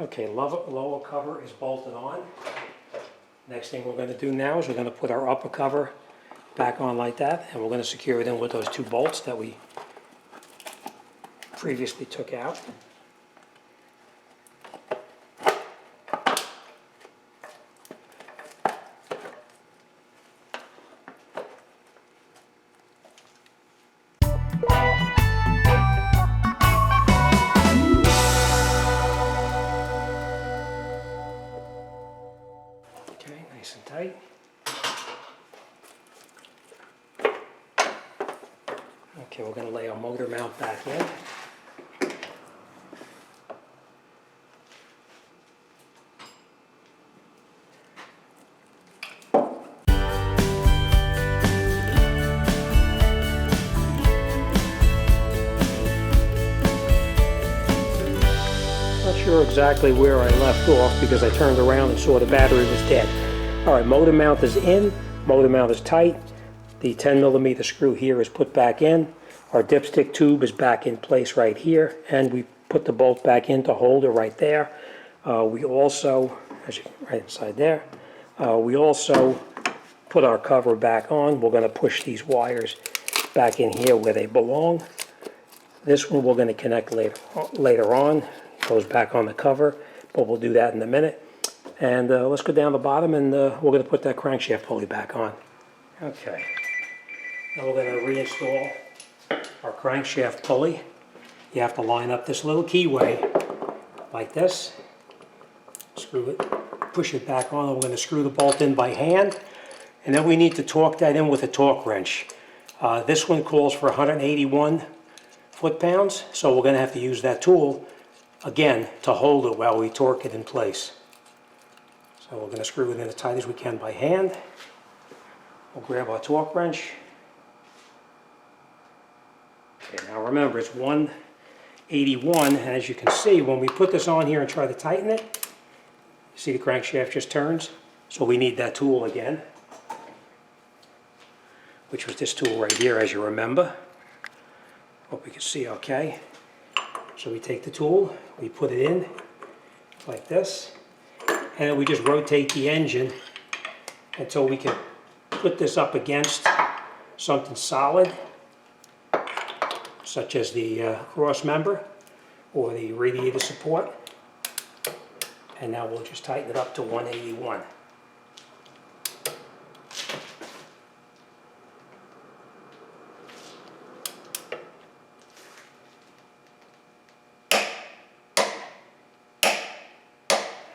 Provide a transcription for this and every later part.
Okay, lower cover is bolted on. Next thing we're going to do now is we're going to put our upper cover back on like that, and we're going to secure it in with those two bolts that we previously took out. Okay, nice and tight. Okay, we're going to lay our motor mount back in. Not sure exactly where I left off because I turned around and saw the battery was dead. Alright, motor mount is in, motor mount is tight. The 10mm screw here is put back in. Our dipstick tube is back in place right here, and we put the bolt back in to hold it right there. We also, as you can right inside there, we also put our cover back on. We're going to push these wires back in here where they belong. This one we're going to connect later on. It goes back on the cover, but we'll do that in a minute. And let's go down the bottom, and we're going to put that crankshaft pulley back on. Okay. Now we're going to reinstall our crankshaft pulley. You have to line up this little keyway like this. Screw it, push it back on, and we're going to screw the bolt in by hand. And then we need to torque that in with a torque wrench. This one calls for 181 foot-pounds, so we're going to have to use that tool again to hold it while we torque it in place. So we're going to screw it in as tight as we can by hand. We'll grab our torque wrench. Okay, now remember it's 181, and as you can see, when we put this on here and try to tighten it, you see the crankshaft just turns, so we need that tool again, which was this tool right here, as you remember. Hope you can see okay. So we take the tool, we put it in like this, and then we just rotate the engine until we can put this up against something solid, such as the cross member or the radiator support. And now we'll just tighten it up to 181.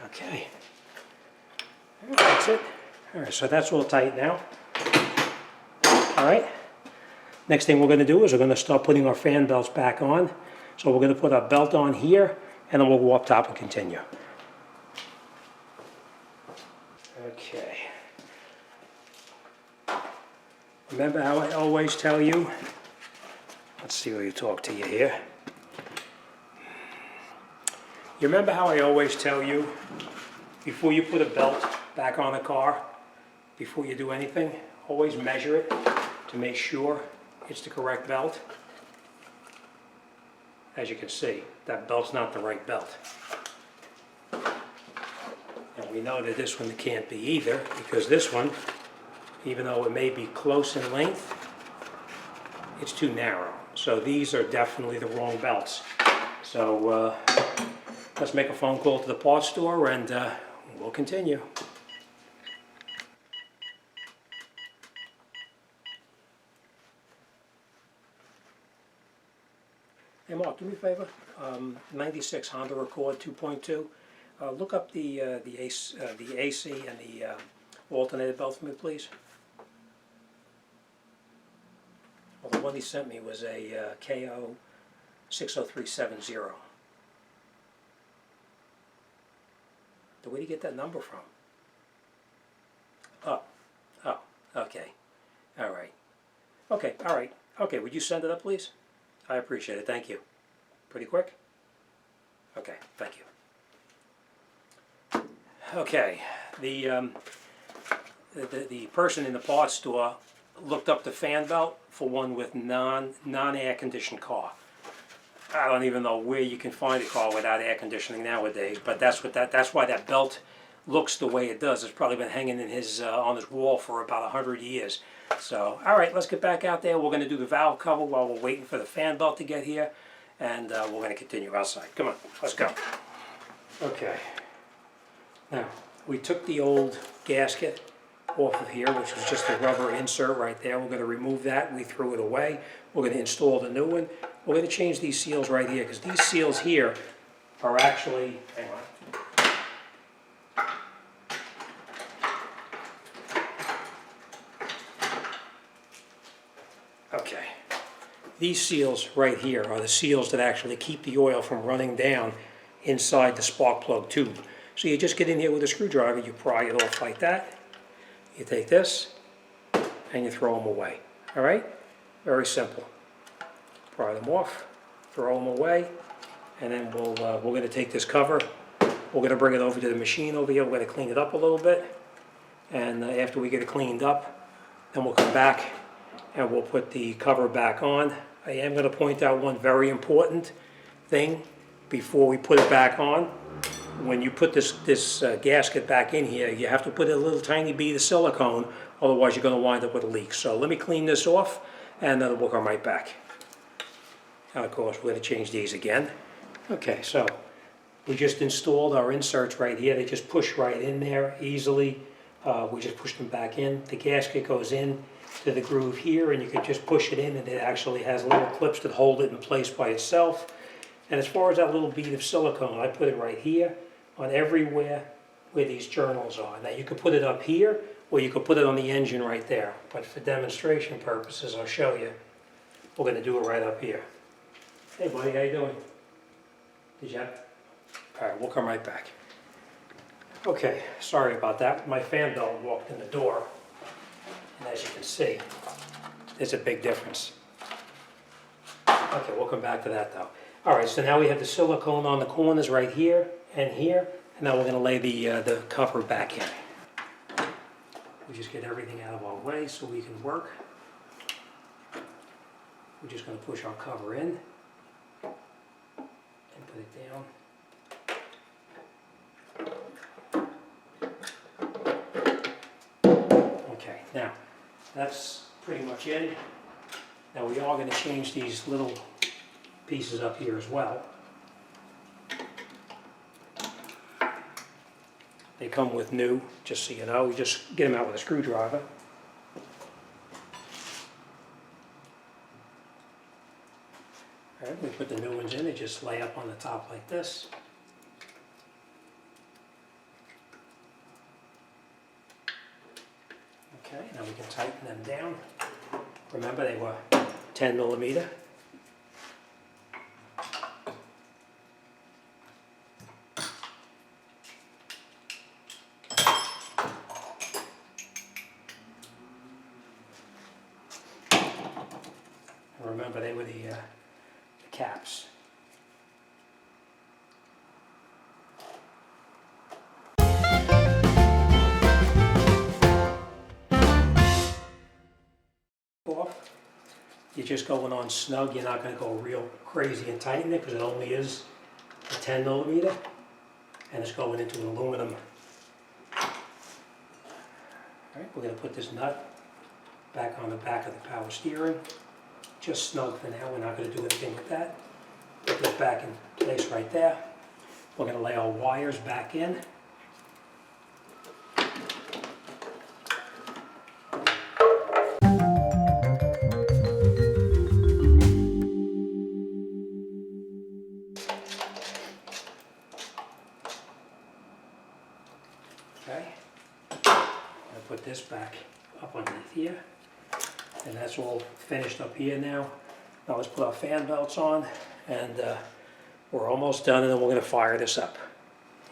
Okay, that's it. All right, so that's all tight now. All right, next thing we're going to do is we're going to start putting our fan belts back on. So we're going to put our belt on here, and then we'll go up top and continue. Okay. Remember how I always tell you? Let's see where you talk to you here. You remember how I always tell you, before you put a belt back on a car, before you do anything, always measure it to make sure it's the correct belt. As you can see, that belt's not the right belt. And we know that this one can't be either, because this one, even though it may be close in length, it's too narrow. So these are definitely the wrong belts. So let's make a phone call to the parts store, and we'll continue. Hey Mark, do me a favor. 96 Honda Accord 2.2. Look up the AC and the alternator belt for me, please. Well, the one he sent me was a KO 60370. Where did you get that number from? Oh, okay. All right. Okay, all right. Okay, would you send it up, please? I appreciate it. Thank you. Pretty quick? Okay, thank you. Okay, the person in the parts store looked up the fan belt for one with non-air conditioned car. I don't even know where you can find a car without air conditioning nowadays, but that's why that belt looks the way it does. It's probably been hanging in his on his wall for about 100 years. So, all right, let's get back out there. We're going to do the valve cover while we're waiting for the fan belt to get here, and we're going to continue outside. Come on, let's go. Okay. Now, we took the old gasket off of here, which was just a rubber insert right there. We're going to remove that. We threw it away. We're going to install the new one. We're going to change these seals right here, because these seals here are actually, hang on. Okay. These seals right here are the seals that actually keep the oil from running down inside the spark plug tube. So you just get in here with a screwdriver, you pry it off like that. You take this and you throw them away. All right? Very simple. Pry them off, throw them away, and then we're going to take this cover. We're going to bring it over to the machine over here. We're going to clean it up a little bit, and after we get it cleaned up, then we'll come back and we'll put the cover back on. I am going to point out one very important thing before we put it back on. When you put this gasket back in here, you have to put a little tiny bead of silicone, otherwise you're going to wind up with a leak. So let me clean this off, and then we'll come right back. And of course, we're going to change these again. Okay, so we just installed our inserts right here. They just push right in there easily. We just push them back in. The gasket goes in to the groove here, and you can just push it in, and it actually has little clips that hold it in place by itself. And as far as that little bead of silicone, I put it right here on everywhere where these journals are. Now you could put it up here, or you could put it on the engine right there. But for demonstration purposes, I'll show you. We're going to do it right up here. Hey buddy, how you doing? Did you have? All right, we'll come right back. Okay, sorry about that. My fan belt walked in the door, and as you can see, there's a big difference. Okay, we'll come back to that though. All right, so now we have the silicone on the corners right here, and now we're going to lay the cover back in. We just get everything out of our way so we can work. We're just going to push our cover in and put it down. Okay, now that's pretty much it. Now we are going to change these little pieces up here as well. They come with new, just so you know. You just get them out with a screwdriver. All right, we put the new ones in. They just lay up on the top like this. Okay, now we can tighten them down. Remember, they were 10 millimeter. Remember, they were the caps. You're just going on snug. You're not going to go real crazy and tighten it because it only is a 10 millimeter, and it's going into an aluminum. All right, we're going to put this nut back on the back of the power steering. Just snug for now. We're not going to do anything with that. Put this back in place right there. We're going to lay our wires back in. Okay. I'm going to put this back up underneath here. And that's all finished up here now. Now let's put our fan belts on, and we're almost done, and then we're going to fire this up.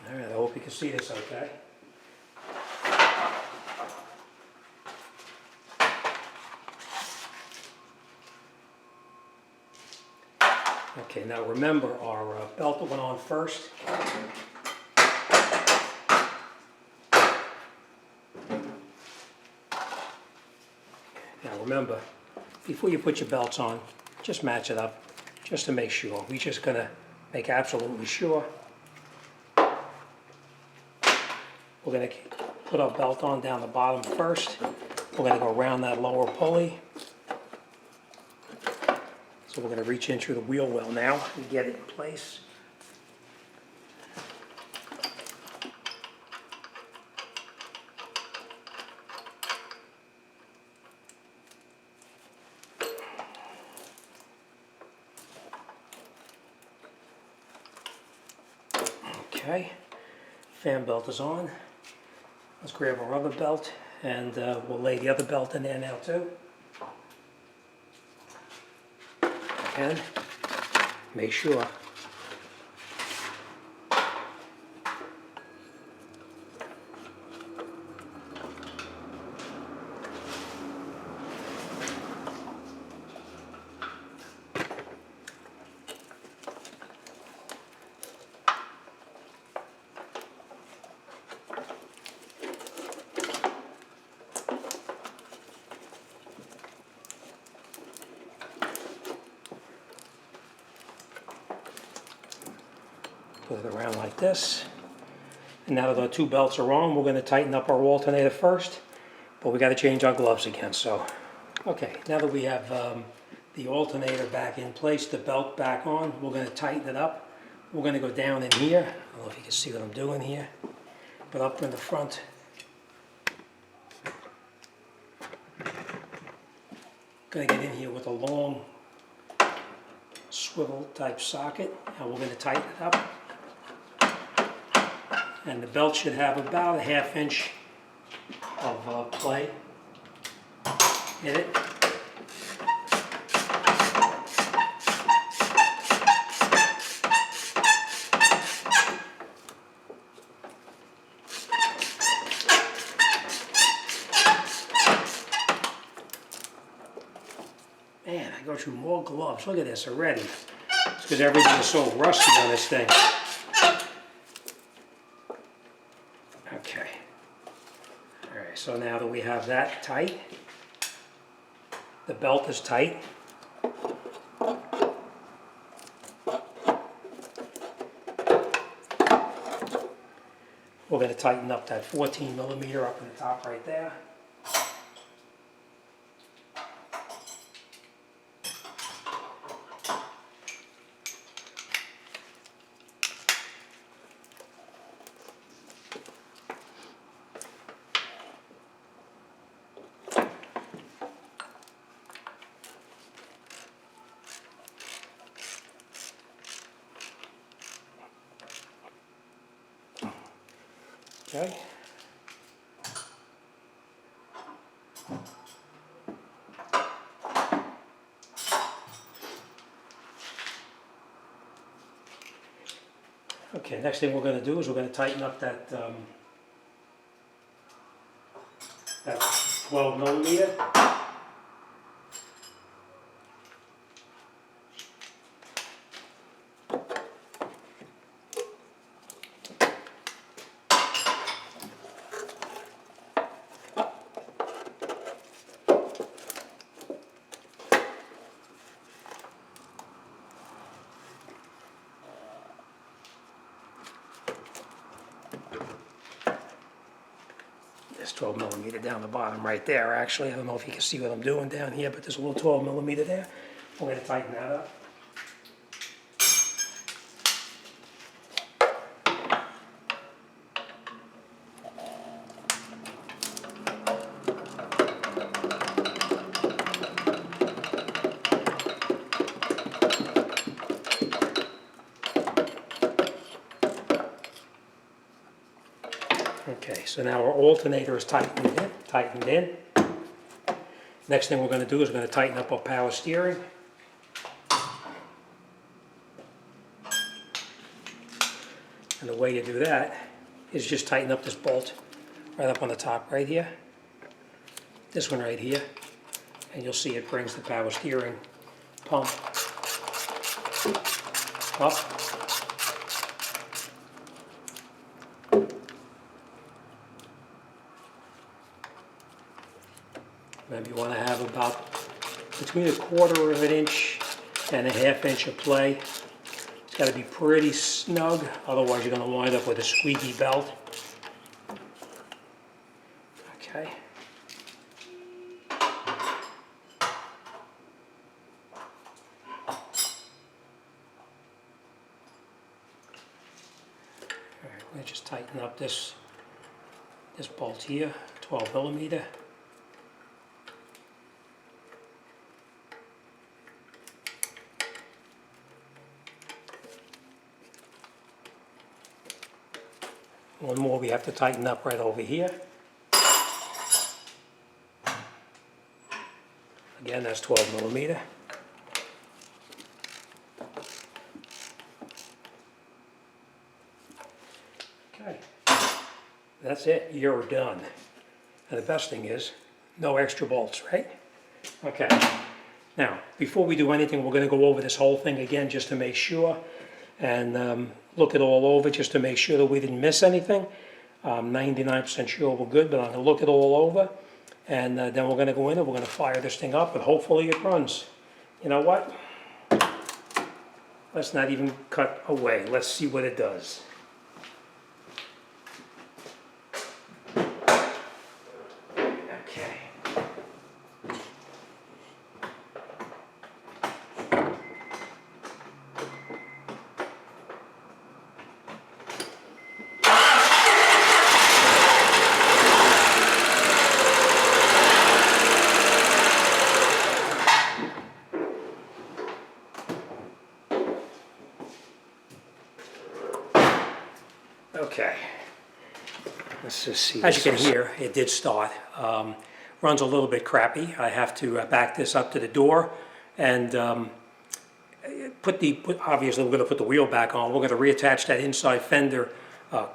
All right, I hope you can see this okay. Okay, now remember our belt that went on first. Now remember, before you put your belts on, just match it up. just to make sure. We're just going to make absolutely sure. We're going to put our belt on down the bottom first. We're going to go around that lower pulley. So we're going to reach in through the wheel well now and get it in place. Okay, fan belt is on. Let's grab our other belt and we'll lay the other belt in there now too. And make sure. Put it around like this. And now that the two belts are on, we're going to tighten up our alternator first, but we got to change our gloves again. So, okay, now that we have the alternator back in place, the belt back on, we're going to tighten it up. We're going to go down in here. I don't know if you can see what I'm doing here, but up in the front. Going to get in here with a long swivel type socket, and we're going to tighten it up. And the belt should have about a ½ inch of play in it. Man, I go through more gloves. Look at this already. It's because everything is so rusty on this thing. Okay. Alright, so now that we have that tight, the belt is tight. We're going to tighten up that 14mm up in the top right there. Okay. Okay, next thing we're going to do is we're going to tighten up that that 12mm. There's 12mm down the bottom right there, actually. I don't know if you can see what I'm doing down here, but there's a little 12mm there. We're going to tighten that up. Okay, so now our alternator is tightened in. Next thing we're going to do is we're going to tighten up our power steering. And the way you do that is just tighten up this bolt right up on the top right here. This one right here. And you'll see it brings the power steering pump up. Maybe you want to have about between 1/4 of an inch and a half inch of play. It's got to be pretty snug, otherwise you're going to wind up with a squeaky belt. Okay. Alright, we're going to just tighten up this bolt here, 12 millimeter. One more we have to tighten up right over here. Again, that's 12 millimeter. Okay, that's it, you're done. And the best thing is, no extra bolts, right? Okay, now, before we do anything, we're going to go over this whole thing again just to make sure, and look it all over just to make sure that we didn't miss anything. I'm 99% sure we're good, but I'm going to look it all over, and then we're going to go in and we're going to fire this thing up, and hopefully it runs. You know what? Let's not even cut away. Let's see what it does. Okay. Okay, let's just see. As you can hear, it did start. Runs a little bit crappy. I have to back this up to the door and obviously we're going to put the wheel back on. We're going to reattach that inside fender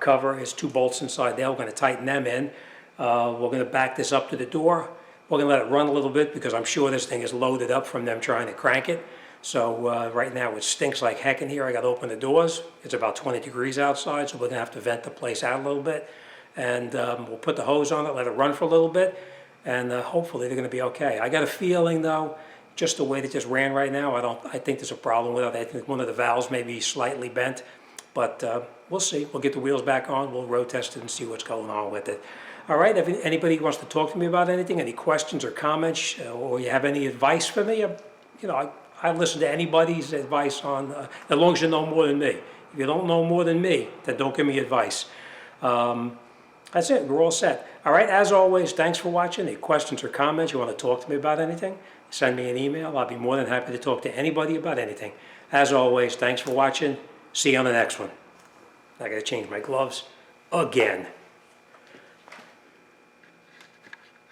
cover. There's 2 bolts inside there. We're going to tighten them in. We're going to back this up to the door. We're going to let it run a little bit because I'm sure this thing is loaded up from them trying to crank it. So right now it stinks like heck in here. I got to open the doors. It's about 20 degrees outside, so we're going to have to vent the place out a little bit. And we'll put the hose on it, let it run for a little bit, and hopefully they're going to be okay. I got a feeling though, just the way that just ran right now, I think there's a problem with it. I think one of the valves may be slightly bent, but we'll see. We'll get the wheels back on, we'll road test it and see what's going on with it. All right, if anybody wants to talk to me about anything, any questions or comments, or you have any advice for me, you know, I listen to anybody's advice on, as long as you know more than me. If you don't know more than me, then don't give me advice. That's it, we're all set. All right, as always, thanks for watching. Any questions or comments, you want to talk to me about anything, send me an email. I'll be more than happy to talk to anybody about anything. As always, thanks for watching. See you on the next one. I got to change my gloves again.